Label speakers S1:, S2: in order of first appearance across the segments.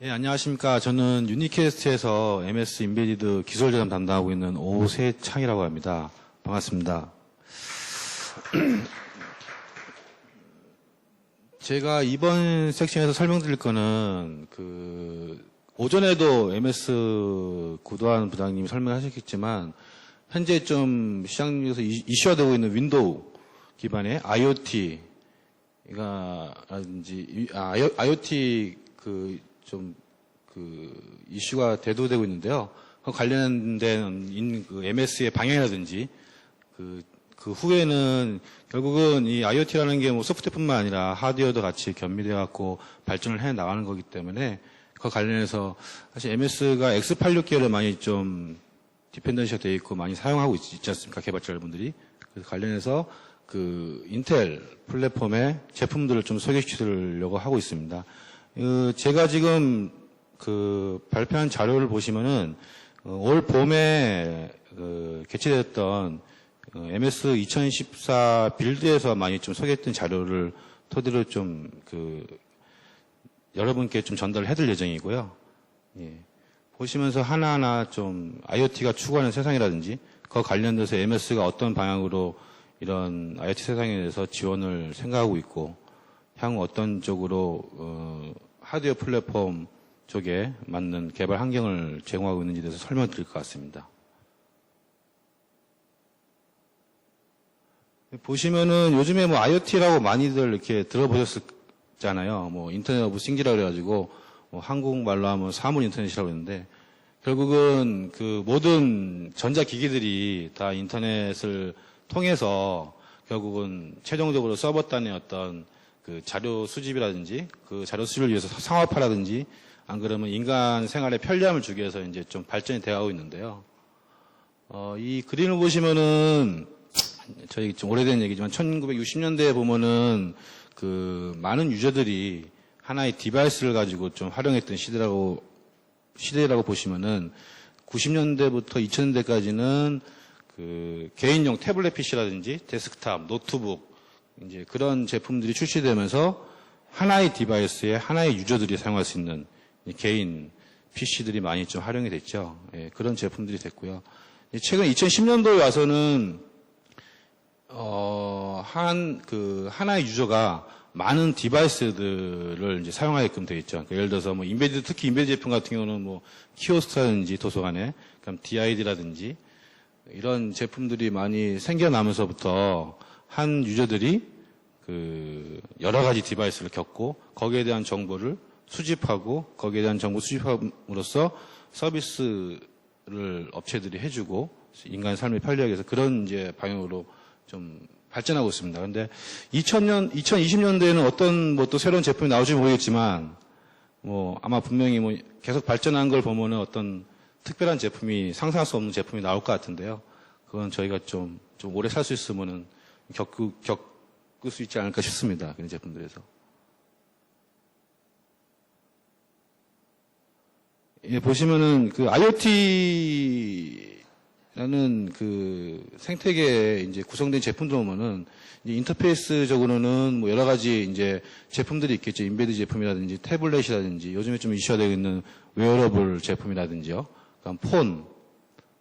S1: 예, 안녕하십니까. 저는 유니캐스트에서 MS 인베디드 기술전담 담당하고 있는 오세창이라고 합니다. 반갑습니다. 제가 이번 섹션에서 설명드릴 거는 오전에도 MS 구도한 부장님이 설명하셨겠지만 현재 좀 시장에서 이슈화 되고 있는 윈도우 기반의 IoT 이슈가 대두되고 있는데요. 그 관련된 MS의 방향이라든지 그 후에는 결국은 이 IoT라는 게 뭐 소프트뿐만 아니라 하드웨어도 같이 겸비되어 갖고 발전을 해 나가는 거기 때문에 그 관련해서 사실 MS가 X86 계열에 많이 좀 디펜던시가 되어 있고 많이 사용하고 있지 않습니까? 개발자 여러분들이. 그래서 관련해서 인텔 플랫폼의 제품들을 좀 소개시키려고 하고 있습니다. 제가 지금 발표한 자료를 보시면은 올 봄에 개최됐던 MS 2014 빌드에서 많이 좀 소개했던 자료를 토대로 좀 여러분께 좀 전달을 해드릴 예정이고요. 예. 보시면서 하나하나 좀 IoT가 추구하는 세상이라든지 그와 관련돼서 MS가 어떤 방향으로 이런 IoT 세상에 대해서 지원을 생각하고 있고 향후 어떤 쪽으로 하드웨어 플랫폼 쪽에 맞는 개발 환경을 제공하고 있는지에 대해서 설명을 드릴 것 같습니다. 보시면은 요즘에 뭐 IoT라고 많이들 이렇게 들어보셨잖아요. 뭐 인터넷 오브 싱스라고 그래가지고 뭐 한국말로 하면 사물 인터넷이라고 했는데 결국은 모든 전자기기들이 다 인터넷을 통해서 결국은 최종적으로 서버 단의 어떤 자료 수집이라든지 그 자료 수집을 위해서 상업화라든지 안 그러면 인간 생활에 편리함을 주기 위해서 이제 좀 발전이 되어가고 있는데요. 이 그림을 보시면은 저희 좀 오래된 얘기지만 1960년대에 보면은 많은 유저들이 하나의 디바이스를 가지고 좀 활용했던 시대라고 보시면은 90년대부터 2000년대까지는 개인용 태블릿 PC라든지 데스크탑, 노트북 이제 그런 제품들이 출시되면서 하나의 디바이스에 하나의 유저들이 사용할 수 있는 개인 PC들이 많이 좀 활용이 됐죠. 예, 그런 제품들이 됐고요. 최근 2010년도에 와서는 하나의 유저가 많은 디바이스들을 이제 사용하게끔 되어 있죠. 그러니까 예를 들어서 뭐 특히 인베디드 제품 같은 경우는 뭐 키오스트라든지 도서관에, 그럼 DID라든지 이런 제품들이 많이 생겨나면서부터 한 유저들이 여러 가지 디바이스를 겪고 거기에 대한 정보를 수집하고 거기에 대한 정보 수집함으로써 서비스를 업체들이 해주고 인간 삶을 편리하게 해서 그런 이제 방향으로 좀 발전하고 있습니다. 그런데 2020년대에는 어떤 뭐 또 새로운 제품이 나올지 모르겠지만 뭐 아마 분명히 뭐 계속 발전한 걸 보면은 어떤 특별한 제품이 상상할 수 없는 제품이 나올 것 같은데요. 그건 저희가 좀 오래 살 수 있으면은 겪을 수 있지 않을까 싶습니다. 그런 제품들에서. 예, 보시면은 IoT라는 생태계에 이제 구성된 제품들 보면은 이제 인터페이스적으로는 뭐 여러 가지 이제 제품들이 있겠죠. 인베디드 제품이라든지 태블릿이라든지 요즘에 좀 이슈가 되고 있는 웨어러블 제품이라든지요. 그다음 폰,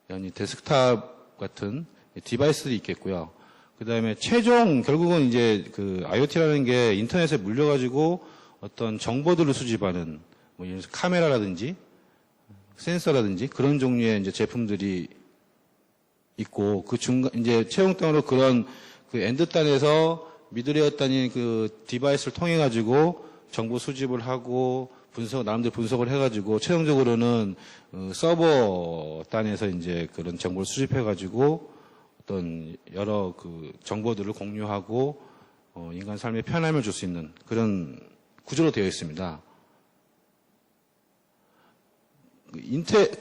S1: 아니 데스크탑 같은 디바이스들이 있겠고요. 그다음에 최종 결국은 이제 IoT라는 게 인터넷에 물려가지고 어떤 정보들을 수집하는 뭐 예를 들어서 카메라라든지 센서라든지 그런 종류의 이제 제품들이 있고 이제 최종적으로 그런 엔드 단에서 미드레이어 단인 디바이스를 통해 가지고 정보 수집을 하고 나름대로 분석을 해가지고 최종적으로는 서버 단에서 이제 그런 정보를 수집해가지고 어떤 여러 정보들을 공유하고 인간 삶에 편함을 줄 수 있는 그런 구조로 되어 있습니다.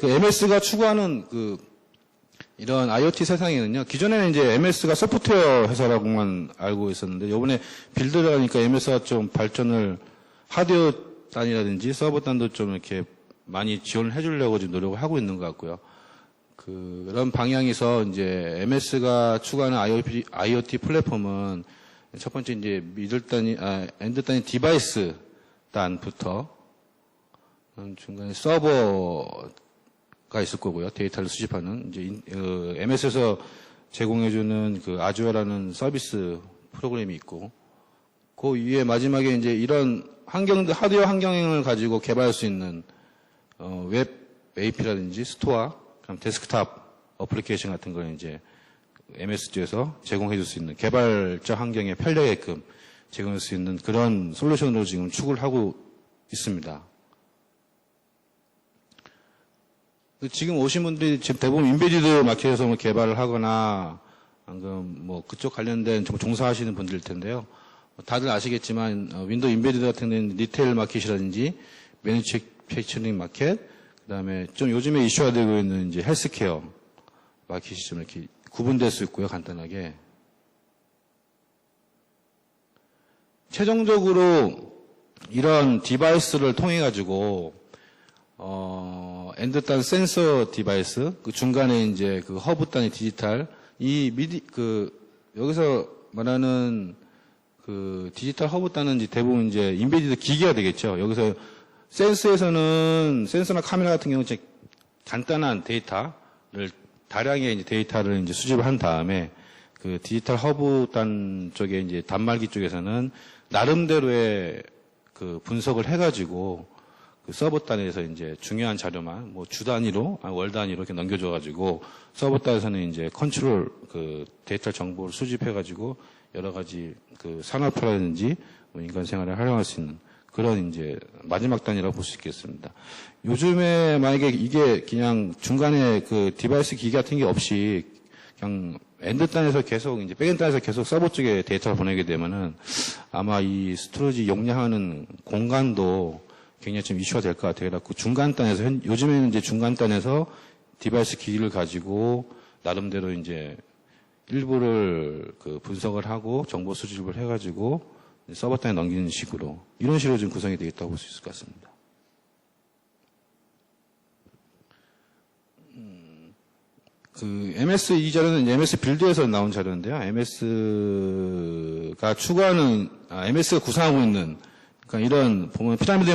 S1: MS가 추구하는 이런 IoT 세상에는요, 기존에는 이제 MS가 소프트웨어 회사라고만 알고 있었는데, 요번에 빌드를 하니까 MS가 좀 발전을 하드웨어 단이라든지 서버 단도 좀 이렇게 많이 지원을 해주려고 지금 노력을 하고 있는 것 같고요. 그런 방향에서 이제 MS가 추구하는 IoT 플랫폼은 첫 번째 이제 엔드 단위 디바이스 단부터 중간에 서버가 있을 거고요. 데이터를 수집하는 이제 MS에서 제공해주는 그 아주어라는 서비스 프로그램이 있고, 그 위에 마지막에 이제 이런 하드웨어 환경을 가지고 개발할 수 있는 웹 AP라든지 스토어, 그럼 데스크탑 어플리케이션 같은 걸 이제 MS 쪽에서 제공해줄 수 있는 개발자 환경에 편리하게끔 제공할 수 있는 그런 솔루션으로 지금 추구를 하고 있습니다. 지금 오신 분들이 지금 대부분 인베디드 마켓에서 뭐 개발을 하거나 방금 뭐 그쪽 관련된 종사하시는 분들일 텐데요. 다들 아시겠지만 윈도우 인베디드 같은 데는 리테일 마켓이라든지 매니팩처링 마켓, 그다음에 좀 요즘에 이슈화 되고 있는 이제 헬스케어 마켓이 좀 이렇게 구분될 수 있고요. 간단하게. 최종적으로 이런 디바이스를 통해 가지고 엔드 단 센서 디바이스, 그 중간에 이제 그 허브 단의 디지털, 여기서 말하는 그 디지털 허브 단은 대부분 이제 인베디드 기기가 되겠죠. 여기서 센서나 카메라 같은 경우는 이제 간단한 데이터를, 다량의 이제 데이터를 이제 수집을 한 다음에 그 디지털 허브 단 쪽에 이제 단말기 쪽에서는 나름대로의 그 분석을 해가지고 그 서버 단에서 이제 중요한 자료만 뭐 주 단위로, 월 단위로 이렇게 넘겨줘가지고 서버 단에서는 이제 컨트롤 그 데이터 정보를 수집해가지고 여러 가지 그 산업화라든지 뭐 인간 생활에 활용할 수 있는 그런 이제 마지막 단이라고 볼 수 있겠습니다. 요즘에 만약에 이게 그냥 중간에 그 디바이스 기기 같은 게 없이 그냥 엔드 단에서 계속 이제 백엔드 단에서 계속 서버 쪽에 데이터를 보내게 되면은 아마 이 스토리지 용량하는 공간도 굉장히 좀 이슈가 될 것 같아요. 그래서 중간 단에서 요즘에는 이제 중간 단에서 디바이스 기기를 가지고 나름대로 이제 일부를 그 분석을 하고 정보 수집을 해가지고 서버 단에 넘기는 식으로 이런 식으로 좀 구성이 되어 있다고 볼 수 있을 것 같습니다. 그 MS 이 자료는 MS 빌드에서 나온 자료인데요. MS가 추구하는 MS가 구상하고 있는 그러니까 이런 보면 피라미드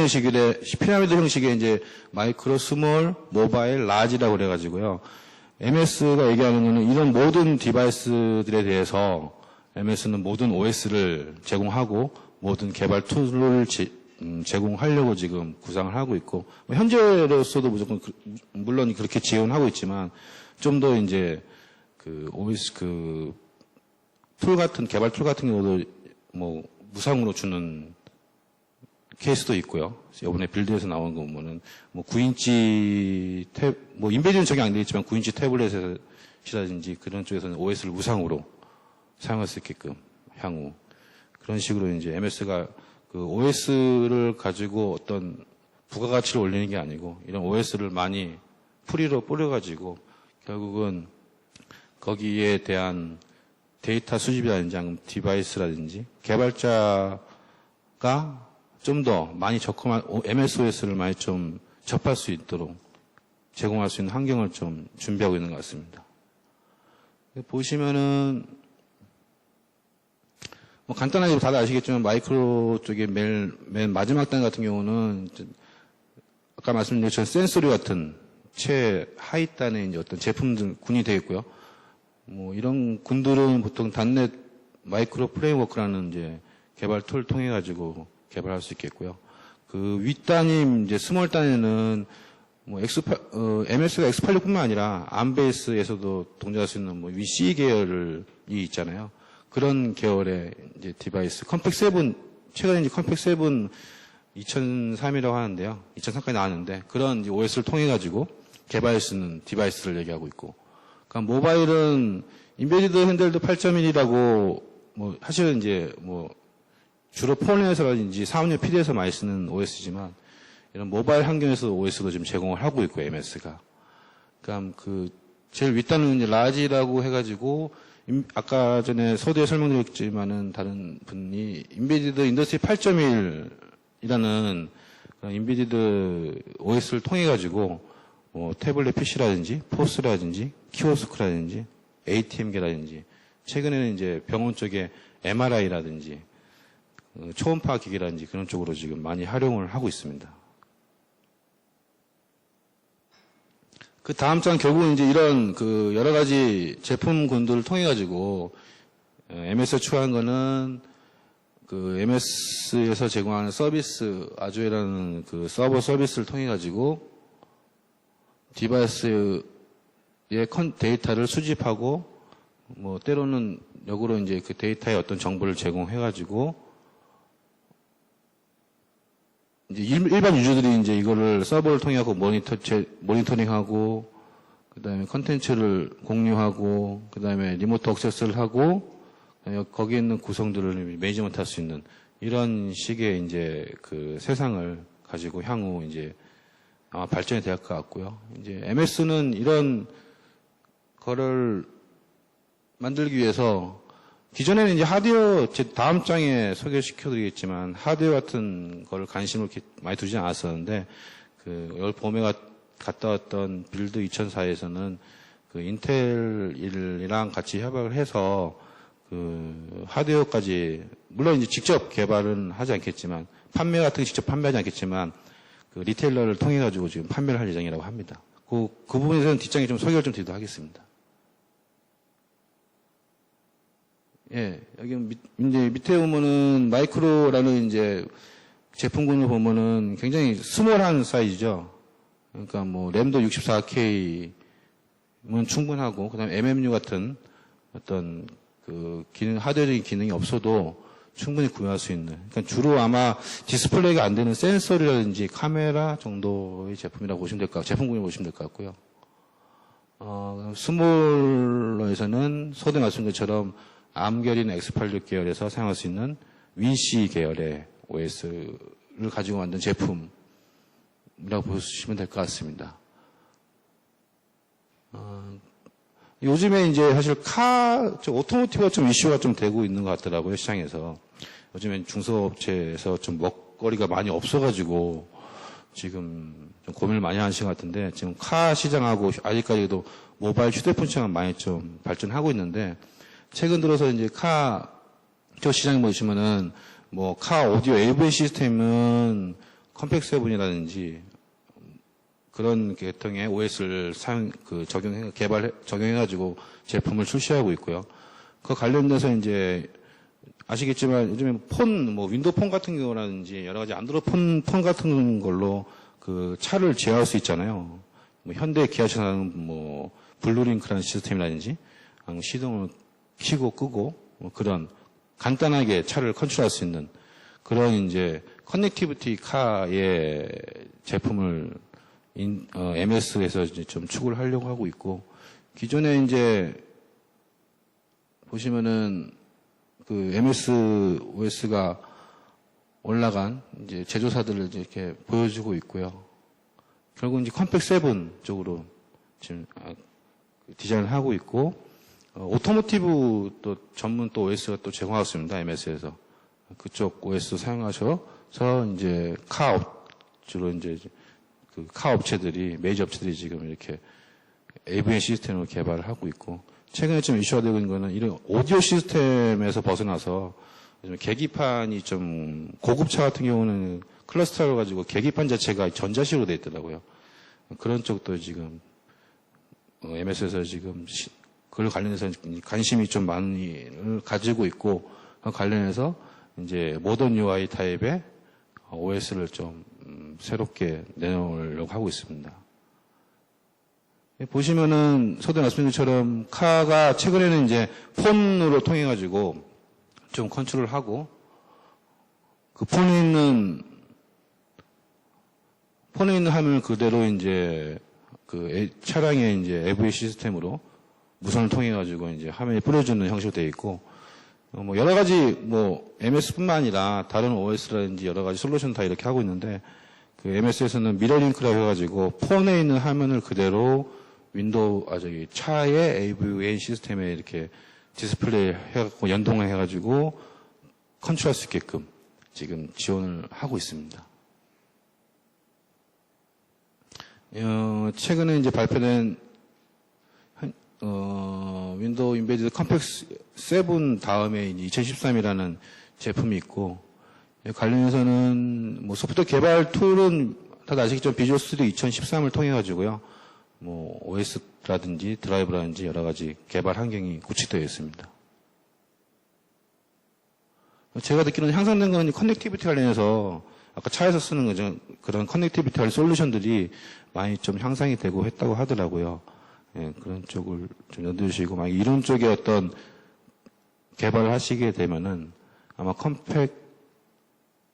S1: 형식의 이제 마이크로, 스몰, 모바일, 라지라고 그래가지고요. MS가 얘기하는 거는 이런 모든 디바이스들에 대해서 MS는 모든 OS를 제공하고 모든 개발 툴을 제공하려고 지금 구상을 하고 있고 현재로서도 무조건 물론 그렇게 지원하고 있지만 좀 더 이제 그 OS 그 툴 같은 개발 툴 같은 경우도 뭐 무상으로 주는 케이스도 있고요. 이번에 빌드에서 나온 거 보면은 뭐 9인치 뭐 인베디는 적용 안 되겠지만 9인치 태블릿이라든지 그런 쪽에서는 OS를 무상으로 사용할 수 있게끔 향후 그런 식으로 이제 MS가 그 OS를 가지고 어떤 부가가치를 올리는 게 아니고 이런 OS를 많이 프리로 뿌려가지고 결국은 거기에 대한 데이터 수집이라든지 디바이스라든지 개발자가 좀 더 많이 접근한 MSOS를 많이 좀 접할 수 있도록 제공할 수 있는 환경을 좀 준비하고 있는 것 같습니다. 보시면은 뭐 간단하게 다들 아시겠지만 마이크로 쪽에 맨 마지막 단 같은 경우는 아까 말씀드린 것처럼 센소리 같은 최하위 단의 이제 어떤 제품들 군이 되겠고요. 뭐 이런 군들은 보통 단넷 마이크로 프레임워크라는 이제 개발 툴을 통해 가지고 개발할 수 있겠고요. 그 윗단임 이제 스몰 단에는 뭐 MS가 X86뿐만 아니라 ARM 베이스에서도 동작할 수 있는 뭐 VC 계열이 있잖아요. 그런 계열의 이제 디바이스 컴팩7 최근에 이제 컴팩7 2003이라고 하는데요. 2003까지 나왔는데 그런 이제 OS를 통해 가지고 개발할 수 있는 디바이스를 얘기하고 있고, 그러니까 모바일은 인베디드 핸들드 8.1이라고 뭐 사실은 이제 뭐 주로 폰에서라든지 사업용 PD에서 많이 쓰는 OS지만 이런 모바일 환경에서 OS도 지금 제공을 하고 있고 MS가. 그러니까 그 제일 윗단은 이제 라지라고 해가지고 아까 전에 서두에 설명드렸지만은 다른 분이 인베디드 인더스트리 8.1이라는 인베디드 OS를 통해 가지고 뭐 태블릿 PC라든지 포스라든지 키오스크라든지 ATM기라든지 최근에는 이제 병원 쪽에 MRI라든지 초음파 기기라든지 그런 쪽으로 지금 많이 활용을 하고 있습니다. 그 다음 장 결국은 이제 이런 그 여러 가지 제품군들을 통해 가지고 MS에 추가한 거는 그 MS에서 제공하는 서비스 아주에라는 그 서버 서비스를 통해 가지고 디바이스의 데이터를 수집하고 뭐 때로는 역으로 이제 그 데이터의 어떤 정보를 제공해 가지고 이제 일반 유저들이 이제 이거를 서버를 통해 갖고 모니터링하고 그다음에 컨텐츠를 공유하고 그다음에 리모트 액세스를 하고 거기에 있는 구성들을 매니지먼트 할 수 있는 이런 식의 이제 그 세상을 가지고 향후 이제 아마 발전이 될 것 같고요. 이제 MS는 이런 거를 만들기 위해서 기존에는 이제 하드웨어 제 다음 장에 소개시켜드리겠지만 하드웨어 같은 거를 관심을 이렇게 많이 두지 않았었는데 그 올 봄에 갔다 왔던 빌드 2004에서는 그 인텔이랑 같이 협약을 해서 그 하드웨어까지 물론 이제 직접 개발은 하지 않겠지만 판매 같은 거 직접 판매하지 않겠지만 그 리테일러를 통해 가지고 지금 판매를 할 예정이라고 합니다. 그 부분에서는 뒷장에 좀 소개를 좀 드리도록 하겠습니다. 예, 여기 이제 밑에 보면은 마이크로라는 이제 제품군을 보면은 굉장히 스몰한 사이즈죠. 그러니까 뭐 램도 64K면 충분하고 그다음에 MMU 같은 어떤 그 기능 하드웨어적인 기능이 없어도 충분히 구매할 수 있는. 그러니까 주로 아마 디스플레이가 안 되는 센서라든지 카메라 정도의 제품이라고 보시면 될 것 같고 제품군이라고 보시면 될 것 같고요. 스몰러에서는 소대 말씀드린 것처럼 암결인 X86 계열에서 사용할 수 있는 WinC 계열의 OS를 가지고 만든 제품이라고 보시면 될 것 같습니다. 요즘에 이제 사실 오토모티브가 좀 이슈가 좀 되고 있는 것 같더라고요, 시장에서. 요즘엔 중소업체에서 좀 먹거리가 많이 없어가지고 지금 좀 고민을 많이 하시는 것 같은데 지금 카 시장하고 아직까지도 모바일 휴대폰 시장은 많이 좀 발전하고 있는데 최근 들어서 이제 저 시장에 보시면은 뭐 카 오디오 AV 시스템은 컴팩 세븐이라든지 그런 계통의 OS를 적용해가지고 제품을 출시하고 있고요. 그 관련돼서 이제 아시겠지만 요즘에 뭐 윈도우 폰 같은 경우라든지 여러 가지 안드로이드 폰 같은 걸로 그 차를 제어할 수 있잖아요. 뭐 현대 기아차는 뭐 블루링크라는 시스템이라든지 시동을 켜고 끄고 뭐 그런 간단하게 차를 컨트롤할 수 있는 그런 이제 커넥티비티 카의 제품을 MS에서 이제 좀 추구를 하려고 하고 있고 기존에 이제 보시면은 그 MS OS가 올라간 이제 제조사들을 이제 이렇게 보여주고 있고요. 결국 이제 컴팩 7 쪽으로 지금 디자인을 하고 있고 오토모티브 또 전문 또 OS가 또 제공하고 있습니다. MS에서 그쪽 OS 사용하셔서 이제 주로 이제 그 카 업체들이 메이저 업체들이 지금 이렇게 AVN 시스템을 개발을 하고 있고 최근에 좀 이슈가 되고 있는 거는 이런 오디오 시스템에서 벗어나서 요즘 계기판이 좀 고급차 같은 경우는 클러스터를 가지고 계기판 자체가 전자식으로 되어 있더라고요. 그런 쪽도 지금 MS에서 지금 그걸 관련해서 관심이 좀 많이 가지고 있고 관련해서 이제 모던 UI 타입의 OS를 좀 새롭게 내놓으려고 하고 있습니다. 보시면은 서대 말씀드린 것처럼 카가 최근에는 이제 폰으로 통해 가지고 좀 컨트롤하고 그 폰에 있는 화면을 그대로 이제 그 차량의 이제 AV 시스템으로 무선을 통해 가지고 이제 화면에 뿌려주는 형식으로 되어 있고 뭐 여러 가지 뭐 MS뿐만 아니라 다른 OS라든지 여러 가지 솔루션 다 이렇게 하고 있는데 그 MS에서는 미러링크라고 해가지고 폰에 있는 화면을 그대로 차의 AVN 시스템에 이렇게 디스플레이 해갖고 연동을 해가지고 컨트롤할 수 있게끔 지금 지원을 하고 있습니다. 최근에 이제 발표된 윈도우 인베디드 컴팩 7 다음에 이제 2013이라는 제품이 있고 관련해서는 뭐 소프트웨어 개발 툴은 다들 아시겠지만 비주얼 스튜디오 2013을 통해 가지고요. 뭐 OS라든지 드라이브라든지 여러 가지 개발 환경이 구축되어 있습니다. 제가 듣기로는 향상된 건 커넥티비티 관련해서 아까 차에서 쓰는 거죠. 그런 커넥티비티 관련 솔루션들이 많이 좀 향상이 되고 했다고 하더라고요. 예, 그런 쪽을 좀 염두에 두시고, 만약 이런 쪽에 어떤 개발을 하시게 되면은 아마 컴팩트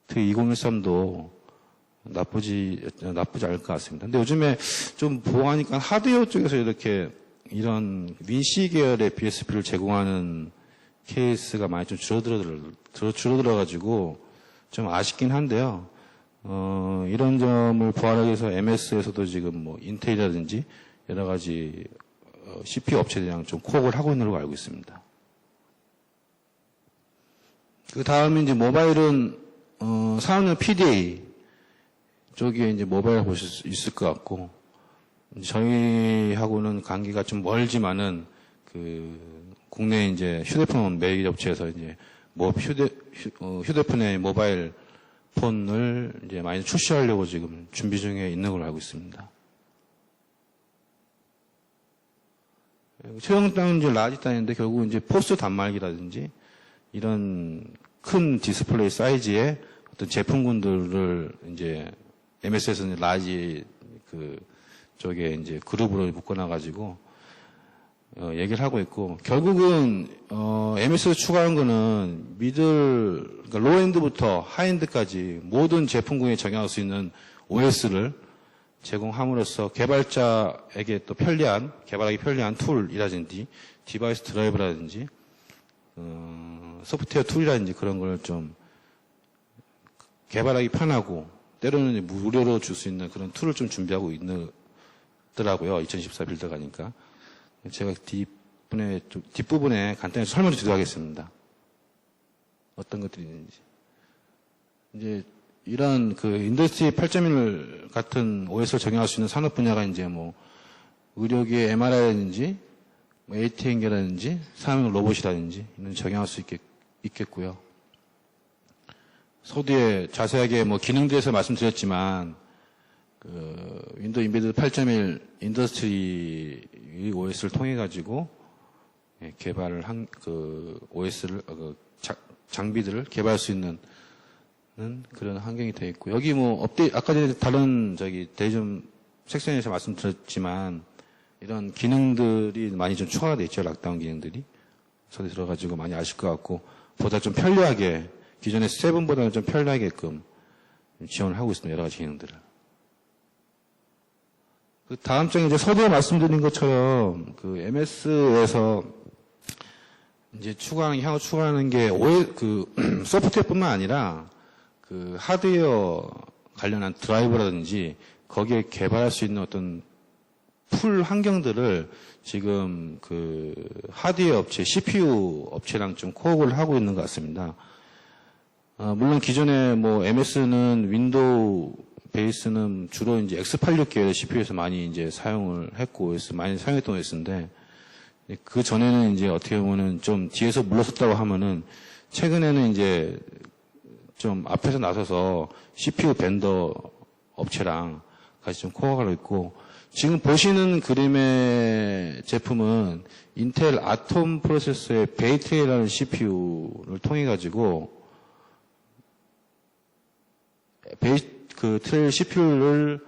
S1: 2013도 나쁘지 않을 것 같습니다. 근데 요즘에 좀 보아하니까 하드웨어 쪽에서 이렇게 이런 윈시 계열의 BSP를 제공하는 케이스가 많이 좀 줄어들어가지고 좀 아쉽긴 한데요. 이런 점을 보완하기 위해서 MS에서도 지금 뭐 인텔이라든지 여러 가지 CPU 업체들이랑 좀 코업을 하고 있는 걸로 알고 있습니다. 그 다음에 이제 모바일은 4학년 PDA 쪽에 이제 모바일 보실 수 있을 것 같고, 저희하고는 관계가 좀 멀지만은 국내 이제 휴대폰 매입 업체에서 이제 휴대폰의 모바일 폰을 이제 많이 출시하려고 지금 준비 중에 있는 걸로 알고 있습니다. 최종 단은 이제 라지 단인데 결국 이제 포스 단말기라든지 이런 큰 디스플레이 사이즈의 어떤 제품군들을 이제 MS에서는 라지 쪽에 이제 그룹으로 묶어놔가지고 얘기를 하고 있고, 결국은 MS에서 추가한 거는 그러니까 로엔드부터 하엔드까지 모든 제품군에 적용할 수 있는 OS를 제공함으로써 개발자에게 또 개발하기 편리한 툴이라든지 디바이스 드라이브라든지 소프트웨어 툴이라든지 그런 걸 좀 개발하기 편하고 때로는 무료로 줄 수 있는 그런 툴을 좀 준비하고 있더라고요. 2014 빌드 가니까. 제가 뒷부분에 간단히 설명을 드리도록 하겠습니다. 어떤 것들이 있는지. 이제 이런 인더스트리 8.1 같은 OS를 적용할 수 있는 산업 분야가 이제 뭐 의료기의 MRI라든지 ATN계라든지 사용 로봇이라든지 이런 적용할 수 있겠고요. 소뒤에 자세하게 뭐 기능에 대해서 말씀드렸지만 윈도우 인베디드 8.1 인더스트리 OS를 통해 가지고 개발을 한 OS를 장비들을 개발할 수 있는 그런 환경이 되어 있고, 여기 뭐 아까 전에 다른 대좀 섹션에서 말씀드렸지만 이런 기능들이 많이 좀 추가가 되어 있죠. 락다운 기능들이 소리 들어가지고 많이 아실 것 같고, 보다 좀 편리하게 기존의 7보다는 좀 편리하게끔 지원을 하고 있습니다. 여러 가지 기능들을. 그 다음 장에 이제 서두에 말씀드린 것처럼 MS에서 이제 향후 추가하는 게 소프트웨어뿐만 아니라 하드웨어 관련한 드라이버라든지 거기에 개발할 수 있는 어떤 풀 환경들을 지금 하드웨어 업체, CPU 업체랑 좀 코업을 하고 있는 것 같습니다. 물론 기존에 뭐 MS는 윈도우 베이스는 주로 이제 X86 계열의 CPU에서 많이 이제 사용을 했고, 많이 사용했던 OS인데, 그 전에는 이제 어떻게 보면은 좀 뒤에서 물러섰다고 하면은, 최근에는 이제 좀 앞에서 나서서 CPU 벤더 업체랑 같이 좀 코어가 있고, 지금 보시는 그림의 제품은 인텔 아톰 프로세서의 베이트라는 CPU를 통해 가지고 트레일 CPU를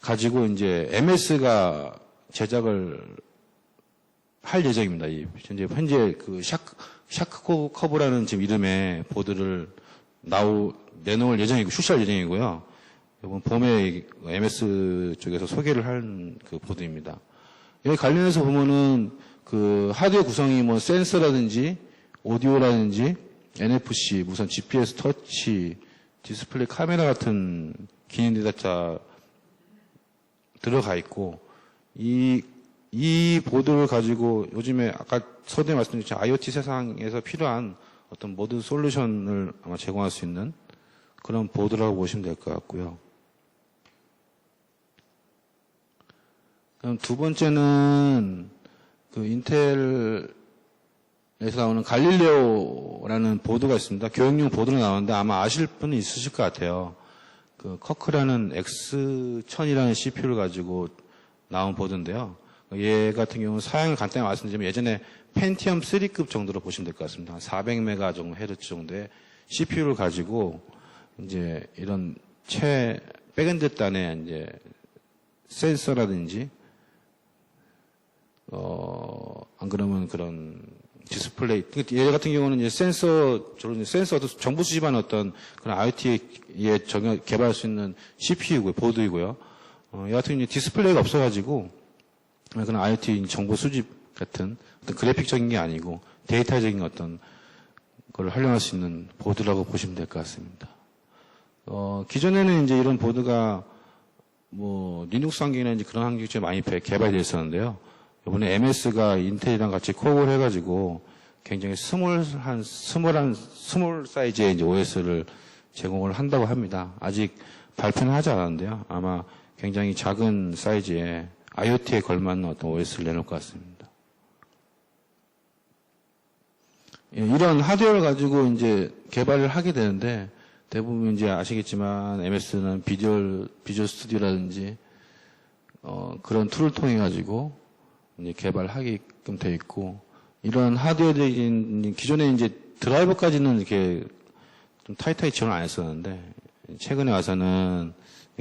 S1: 가지고 이제 MS가 제작을 할 예정입니다. 현재 샤크 커브라는 지금 이름의 보드를 내놓을 예정이고, 출시할 예정이고요. 이번 봄에 MS 쪽에서 소개를 한 보드입니다. 여기 관련해서 보면은 하드웨어 구성이 뭐 센서라든지 오디오라든지 NFC, 무선 GPS 터치, 디스플레이 카메라 같은 기능들이 다 들어가 있고, 이 보드를 가지고 요즘에 아까 서두에 말씀드렸죠. IoT 세상에서 필요한 어떤 모든 솔루션을 아마 제공할 수 있는 그런 보드라고 보시면 될 것 같고요. 그럼 두 번째는 인텔에서 나오는 갈릴레오라는 보드가 있습니다. 교육용 보드로 나오는데 아마 아실 분은 있으실 것 같아요. 커크라는 X1000이라는 CPU를 가지고 나온 보드인데요. 얘 같은 경우는 사양을 간단히 말씀드리면 예전에 펜티엄 3급 정도로 보시면 될 것 같습니다. 400메가 정도 헤르츠 정도의 CPU를 가지고 이제 이런 백엔드 단의 이제 센서라든지 안 그러면 그런 디스플레이. 얘 같은 경우는 이제 센서 정보 수집하는 어떤 그런 IoT에 개발할 수 있는 CPU고요, 보드이고요. 얘 같은 경우는 디스플레이가 없어가지고 그런 IoT 정보 수집 같은 어떤 그래픽적인 게 아니고 데이터적인 어떤 걸 활용할 수 있는 보드라고 보시면 될 것 같습니다. 기존에는 이제 이런 보드가 뭐 리눅스 환경이나 이제 그런 환경에 많이 개발되어 있었는데요. 이번에 MS가 인텔이랑 같이 코업을 해가지고 굉장히 스몰 사이즈의 이제 OS를 제공을 한다고 합니다. 아직 발표는 하지 않았는데요. 아마 굉장히 작은 사이즈의 IoT에 걸맞는 어떤 OS를 내놓을 것 같습니다. 예, 이런 하드웨어를 가지고 이제 개발을 하게 되는데 대부분 이제 아시겠지만 MS는 비주얼 스튜디오라든지 그런 툴을 통해 가지고 이제 개발하게끔 되어 있고 이런 하드웨어적인 기존에 이제 드라이버까지는 이렇게 좀 타이트하게 지원을 안 했었는데 최근에 와서는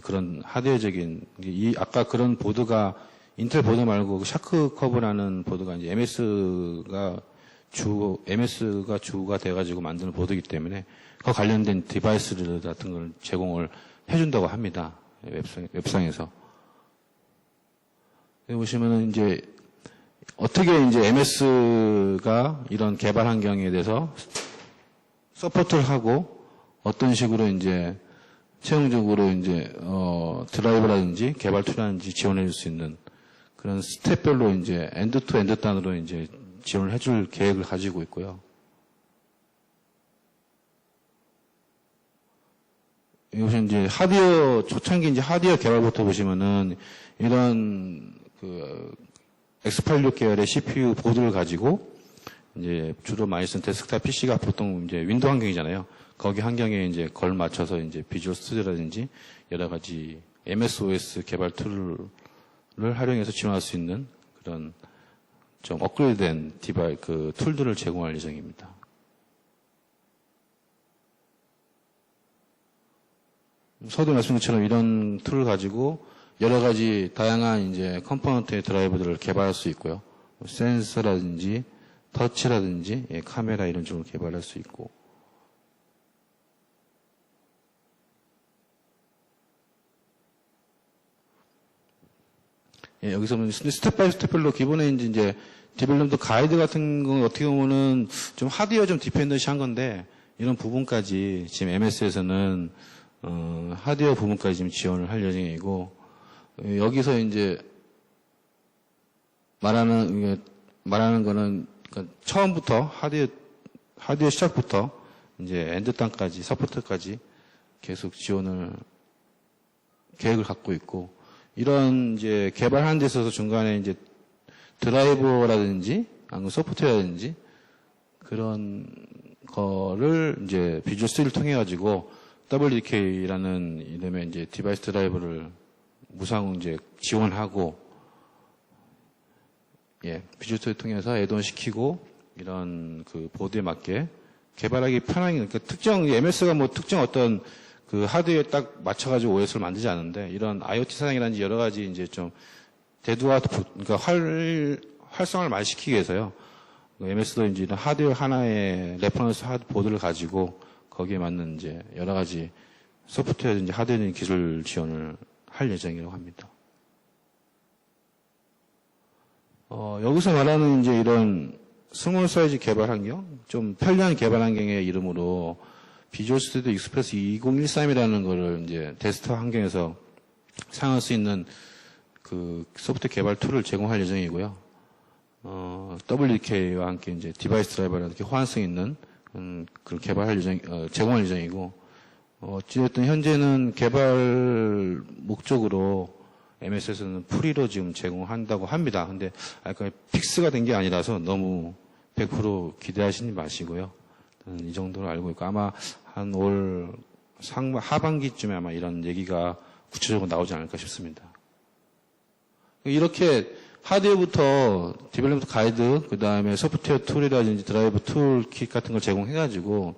S1: 그런 하드웨어적인 아까 그런 보드가 인텔 보드 말고 샤크 커브라는 보드가 이제 MS가 주가 돼가지고 만드는 보드이기 때문에 그 관련된 디바이스들 같은 걸 제공을 해준다고 합니다. 웹상에서. 여기 보시면은 이제 어떻게 이제 MS가 이런 개발 환경에 대해서 서포트를 하고 어떤 식으로 이제 최종적으로 이제 드라이버라든지 개발 툴이라든지 지원해 줄 수 있는 그런 스텝별로 이제 엔드 투 엔드 단으로 이제 지원을 해줄 계획을 가지고 있고요. 이것은 이제 초창기 이제 하드웨어 개발부터 보시면은 이런 X86 계열의 CPU 보드를 가지고 이제 주로 많이 쓴 데스크탑 PC가 보통 이제 윈도우 환경이잖아요. 거기 환경에 이제 걸맞춰서 이제 비주얼 스튜디오라든지 여러 가지 MSOS 개발 툴을 활용해서 지원할 수 있는 그런 좀 업그레이드된 툴들을 제공할 예정입니다. 서두 말씀드린 것처럼 이런 툴을 가지고 여러 가지 다양한 이제 컴포넌트의 드라이버들을 개발할 수 있고요. 센서라든지 터치라든지 카메라 이런 쪽으로 개발할 수 있고. 여기서 스텝 바이 스텝별로 기본에 이제 디벨롭먼트 가이드 같은 거 어떻게 보면은 좀 하드웨어 좀 디펜던시한 건데 이런 부분까지 지금 MS에서는 하드웨어 부분까지 지금 지원을 할 예정이고 여기서 이제 말하는 거는 처음부터 하드웨어 시작부터 이제 엔드 단까지 서포트까지 계속 지원을 계획을 갖고 있고 이런 이제 개발하는 데 있어서 중간에 이제 드라이버라든지 아니면 소프트웨어라든지 그런 거를 이제 비주얼 스튜디오를 통해 가지고 WDK라는 이름의 이제 디바이스 드라이버를 무상 이제 지원하고 비주얼 스튜디오 통해서 애드온 시키고 이런 보드에 맞게 개발하기 편하게 그러니까 특정 MS가 뭐 특정 어떤 하드웨어에 딱 맞춰가지고 OS를 만들지 않는데 이런 IoT 사양이라든지 여러 가지 이제 좀 대두화 그러니까 활성화를 많이 시키기 위해서요. MS도 이제 이런 하드웨어 하나의 레퍼런스 보드를 가지고 거기에 맞는 이제 여러 가지 소프트웨어든지 하드웨어적인 기술 지원을 할 예정이라고 합니다. 여기서 말하는 이제 이런 스몰 사이즈 개발 환경, 좀 편리한 개발 환경의 이름으로 비주얼 스튜디오 익스프레스 2013이라는 거를 이제 데스크탑 환경에서 사용할 수 있는 소프트웨어 개발 툴을 제공할 예정이고요. WDK와 함께 이제 디바이스 드라이버랑 이렇게 호환성 있는 그걸 제공할 예정이고, 어찌됐든 현재는 개발 목적으로 MS에서는 프리로 지금 제공한다고 합니다. 근데 아까 픽스가 된 게 아니라서 너무 100% 기대하시지 마시고요. 이 정도로 알고 있고 아마 한 올 하반기쯤에 아마 이런 얘기가 구체적으로 나오지 않을까 싶습니다. 이렇게 하드웨어부터 디벨롭먼트 가이드, 그 다음에 소프트웨어 툴이라든지 드라이브 툴킷 같은 걸 제공해가지고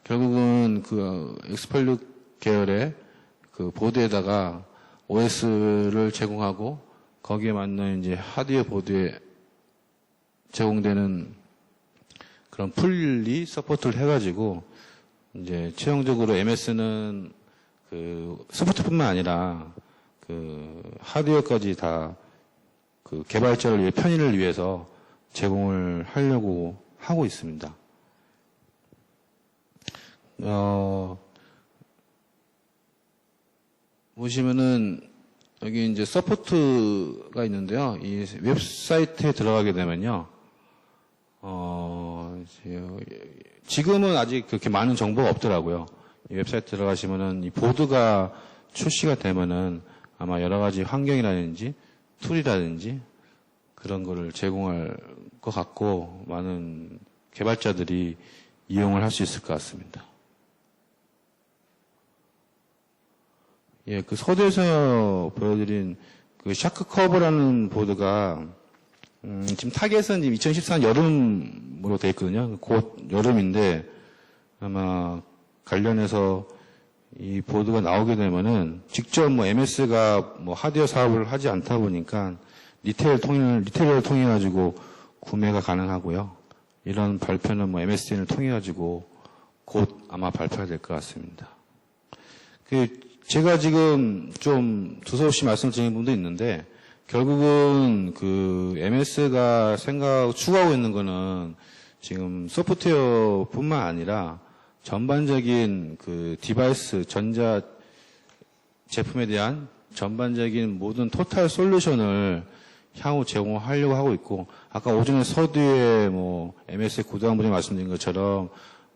S1: 결국은 그 X86 계열의 그 보드에다가 OS를 제공하고 거기에 맞는 이제 하드웨어 보드에 제공되는 그런 풀리 서포트를 해가지고 이제 최종적으로 MS는 그 소프트뿐만 아니라 그 하드웨어까지 다 그 개발자를 위해 편의를 위해서 제공을 하려고 하고 있습니다. 보시면은 여기 이제 서포트가 있는데요. 이 웹사이트에 들어가게 되면요. 지금은 아직 그렇게 많은 정보가 없더라고요. 이 웹사이트 들어가시면은 이 보드가 출시가 되면은 아마 여러 가지 환경이라든지 툴이라든지 그런 거를 제공할 것 같고 많은 개발자들이 이용을 할 수 있을 것 같습니다. 예, 그 서두에서 보여드린 그 샤크 커버라는 보드가 지금 타겟은 2014년 여름으로 되어 있거든요. 곧 여름인데 아마 관련해서 이 보드가 나오게 되면은 직접 뭐 MS가 뭐 하드웨어 사업을 하지 않다 보니까 리테일을 통해 가지고 구매가 가능하고요. 이런 발표는 뭐 MSDN을 통해 가지고 곧 아마 발표가 될 것 같습니다. 제가 지금 좀 두서없이 말씀드리는 분도 있는데 결국은 그 MS가 추구하고 있는 거는 지금 소프트웨어뿐만 아니라 전반적인 그 디바이스, 전자 제품에 대한 전반적인 모든 토탈 솔루션을 향후 제공하려고 하고 있고, 아까 오전에 서두에 뭐 MS의 구도장분이 말씀드린 것처럼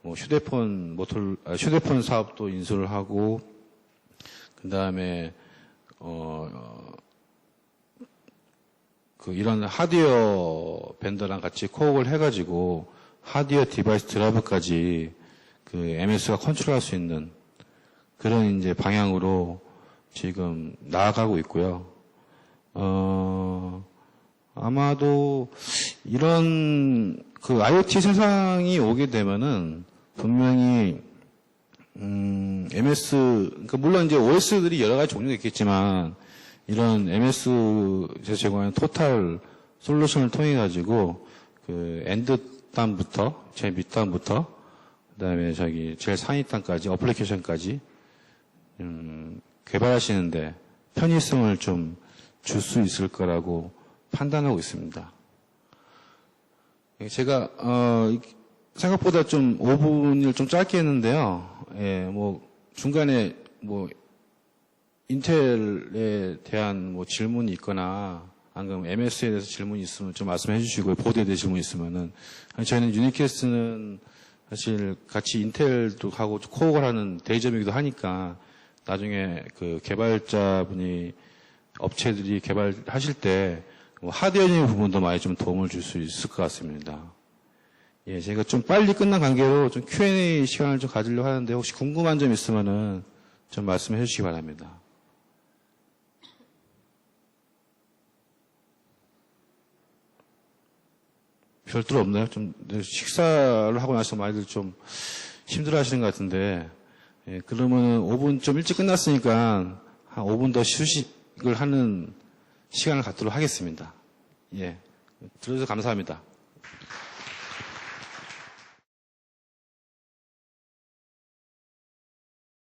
S1: 뭐 휴대폰 사업도 인수를 하고, 그 다음에 이런 하드웨어 벤더랑 같이 코업을 해가지고 하드웨어 디바이스 드라이브까지 그 MS가 컨트롤할 수 있는 그런 이제 방향으로 지금 나아가고 있고요. 아마도 이런 그 IoT 세상이 오게 되면은 분명히 MS, 그러니까 물론 이제 OS들이 여러 가지 종류가 있겠지만 이런 MS에서 제공하는 토탈 솔루션을 통해 가지고 그 엔드 단부터 제일 밑 단부터 그다음에 제일 상위 단까지 어플리케이션까지 개발하시는데 편의성을 좀 줄 수 있을 거라고 판단하고 있습니다. 제가 생각보다 좀 5분을 좀 짧게 했는데요. 예, 뭐 중간에 뭐 인텔에 대한 뭐 질문이 있거나 아니면 MS에 대해서 질문이 있으면 좀 말씀해 주시고 보드에 대해 질문이 있으면은 저희는 유니캐스트는 사실 같이 인텔도 하고 코어를 하는 대리점이기도 하니까 나중에 그 개발자분이 업체들이 개발하실 때 뭐 하드웨어적인 부분도 많이 좀 도움을 줄 수 있을 것 같습니다. 예, 제가 좀 빨리 끝난 관계로 좀 Q&A 시간을 좀 가지려고 하는데 혹시 궁금한 점 있으면은 좀 말씀해 주시기 바랍니다. 별도로 없나요? 좀 식사를 하고 나서 많이들 좀 힘들어 하시는 것 같은데, 예, 그러면은 5분 좀 일찍 끝났으니까 한 5분 더 휴식을 하는 시간을 갖도록 하겠습니다. 예. 들어주셔서 감사합니다.